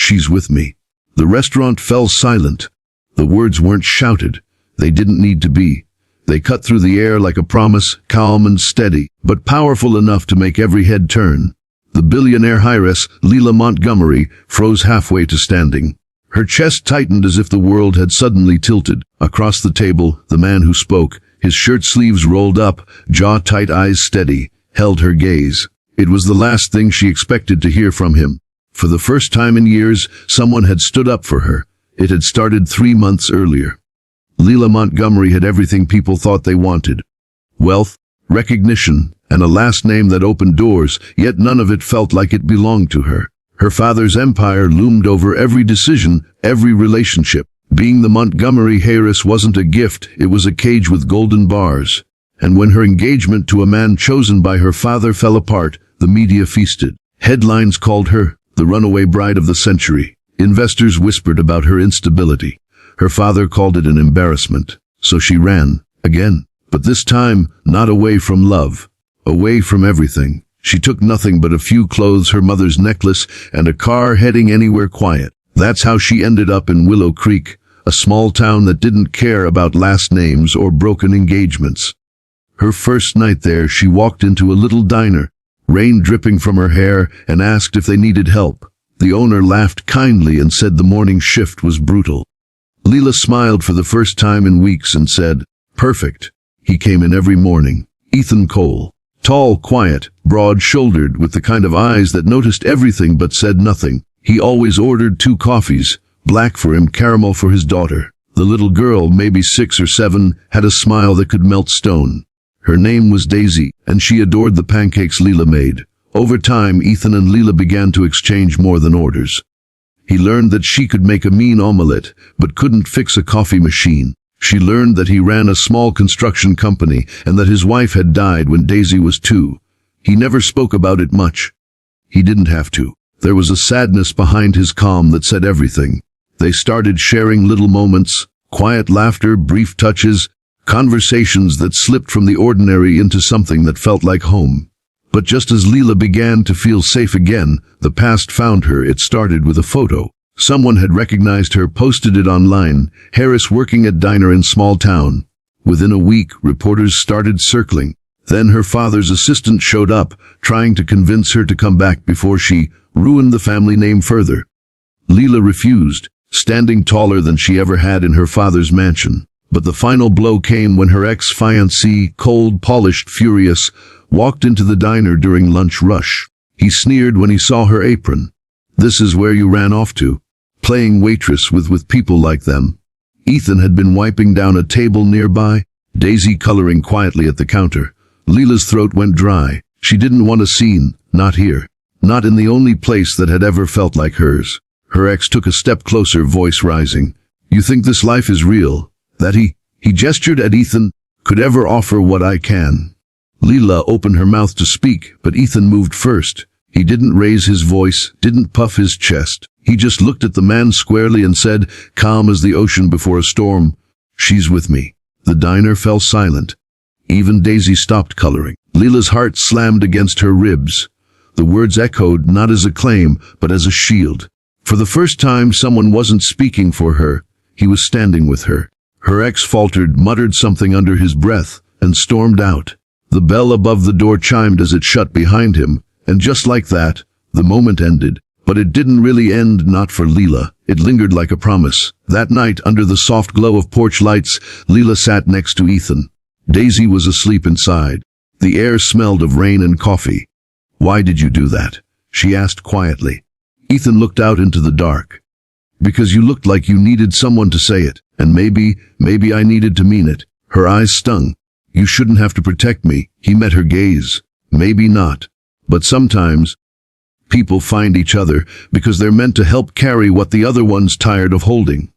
"She's with me." The restaurant fell silent. The words weren't shouted. They didn't need to be. They cut through the air like a promise, calm and steady, but powerful enough to make every head turn. The billionaire heiress, Lila Montgomery, froze halfway to standing. Her chest tightened as if the world had suddenly tilted. Across the table, the man who spoke, his shirt sleeves rolled up, jaw tight, eyes steady, held her gaze. It was the last thing she expected to hear from him. For the first time in years, someone had stood up for her. It had started 3 months earlier. Lila Montgomery had everything people thought they wanted. Wealth, recognition, and a last name that opened doors, yet none of it felt like it belonged to her. Her father's empire loomed over every decision, every relationship. Being the Montgomery heiress wasn't a gift, it was a cage with golden bars. And when her engagement to a man chosen by her father fell apart, the media feasted. Headlines called her the runaway bride of the century. Investors whispered about her instability. Her father called it an embarrassment. So she ran, again. But this time, not away from love. Away from everything. She took nothing but a few clothes, her mother's necklace, and a car, heading anywhere quiet. That's how she ended up in Willow Creek, a small town that didn't care about last names or broken engagements. Her first night there, she walked into a little diner, rain dripping from her hair, and asked if they needed help. The owner laughed kindly and said the morning shift was brutal. Lila smiled for the first time in weeks and said, "Perfect." He came in every morning. Ethan Cole. Tall, quiet, broad-shouldered, with the kind of eyes that noticed everything but said nothing. He always ordered 2 coffees, black for him, caramel for his daughter. The little girl, maybe 6 or 7, had a smile that could melt stone. Her name was Daisy, and she adored the pancakes Lila made. Over time, Ethan and Lila began to exchange more than orders. He learned that she could make a mean omelette, but couldn't fix a coffee machine. She learned that he ran a small construction company and that his wife had died when Daisy was 2. He never spoke about it much. He didn't have to. There was a sadness behind his calm that said everything. They started sharing little moments, quiet laughter, brief touches, conversations that slipped from the ordinary into something that felt like home. But just as Lila began to feel safe again, the past found her. It started with a photo. Someone had recognized her, posted it online. Harris working at diner in small town. Within a week, reporters started circling. Then her father's assistant showed up, trying to convince her to come back before she ruined the family name further. Lila refused, standing taller than she ever had in her father's mansion. But the final blow came when her ex-fiancé, cold, polished, furious, walked into the diner during lunch rush. He sneered when he saw her apron. "This is where you ran off to? Playing waitress with people like them?" Ethan had been wiping down a table nearby, Daisy coloring quietly at the counter. Lila's throat went dry. She didn't want a scene, not here. Not in the only place that had ever felt like hers. Her ex took a step closer, voice rising. "You think this life is real? That he gestured at Ethan, could ever offer what I can?" Lila opened her mouth to speak, but Ethan moved first. He didn't raise his voice, didn't puff his chest. He just looked at the man squarely and said, calm as the ocean before a storm, "She's with me." The diner fell silent. Even Daisy stopped coloring. Lila's heart slammed against her ribs. The words echoed not as a claim, but as a shield. For the first time, someone wasn't speaking for her. He was standing with her. Her ex faltered, muttered something under his breath, and stormed out. The bell above the door chimed as it shut behind him, and just like that, the moment ended. But it didn't really end, not for Lila. It lingered like a promise. That night, under the soft glow of porch lights, Lila sat next to Ethan. Daisy was asleep inside. The air smelled of rain and coffee. "Why did you do that?" she asked quietly. Ethan looked out into the dark. "Because you looked like you needed someone to say it, and maybe I needed to mean it." Her eyes stung. "You shouldn't have to protect me." He met her gaze. "Maybe not. But sometimes people find each other because they're meant to help carry what the other one's tired of holding."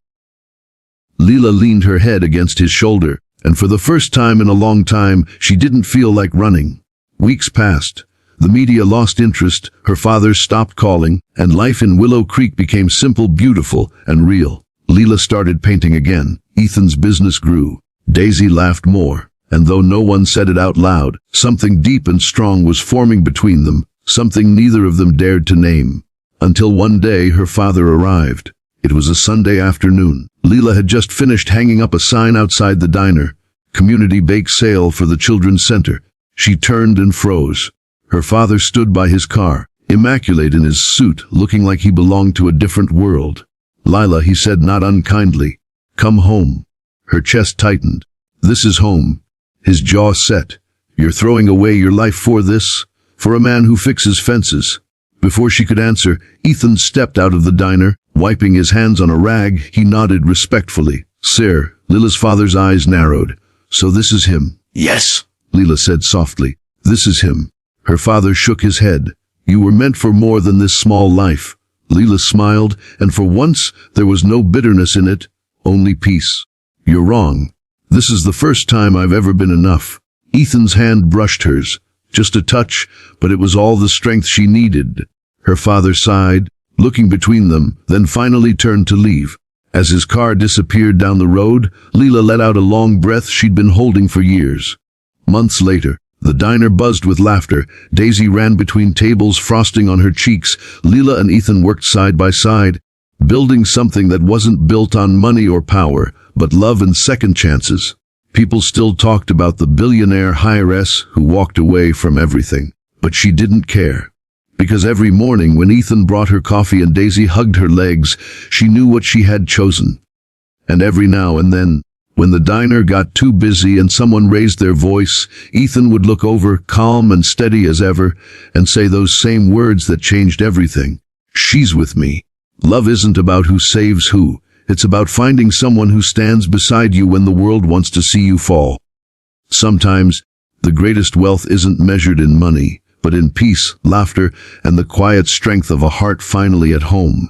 Lila leaned her head against his shoulder, and for the first time in a long time, she didn't feel like running. Weeks passed. The media lost interest, her father stopped calling, and life in Willow Creek became simple, beautiful, and real. Lila started painting again. Ethan's business grew. Daisy laughed more. And though no one said it out loud, something deep and strong was forming between them, something neither of them dared to name. Until one day her father arrived. It was a Sunday afternoon. Lila had just finished hanging up a sign outside the diner. Community bake sale for the children's center. She turned and froze. Her father stood by his car, immaculate in his suit, looking like he belonged to a different world. "Lila," he said not unkindly, "come home." Her chest tightened. "This is home." His jaw set. "You're throwing away your life for this? For a man who fixes fences?" Before she could answer, Ethan stepped out of the diner. Wiping his hands on a rag, he nodded respectfully. "Sir." Lila's father's eyes narrowed. "So this is him?" "Yes," Lila said softly. "This is him." Her father shook his head. "You were meant for more than this small life." Lila smiled, and for once there was no bitterness in it, only peace. "You're wrong. This is the first time I've ever been enough." Ethan's hand brushed hers. Just a touch, but it was all the strength she needed. Her father sighed, looking between them, then finally turned to leave. As his car disappeared down the road, Lila let out a long breath she'd been holding for years. Months later, the diner buzzed with laughter. Daisy ran between tables, frosting on her cheeks. Lila and Ethan worked side by side, building something that wasn't built on money or power, but love and second chances. People still talked about the billionaire heiress who walked away from everything, but she didn't care. Because every morning when Ethan brought her coffee and Daisy hugged her legs, she knew what she had chosen. And every now and then, when the diner got too busy and someone raised their voice, Ethan would look over, calm and steady as ever, and say those same words that changed everything. "She's with me." Love isn't about who saves who. It's about finding someone who stands beside you when the world wants to see you fall. Sometimes, the greatest wealth isn't measured in money, but in peace, laughter, and the quiet strength of a heart finally at home.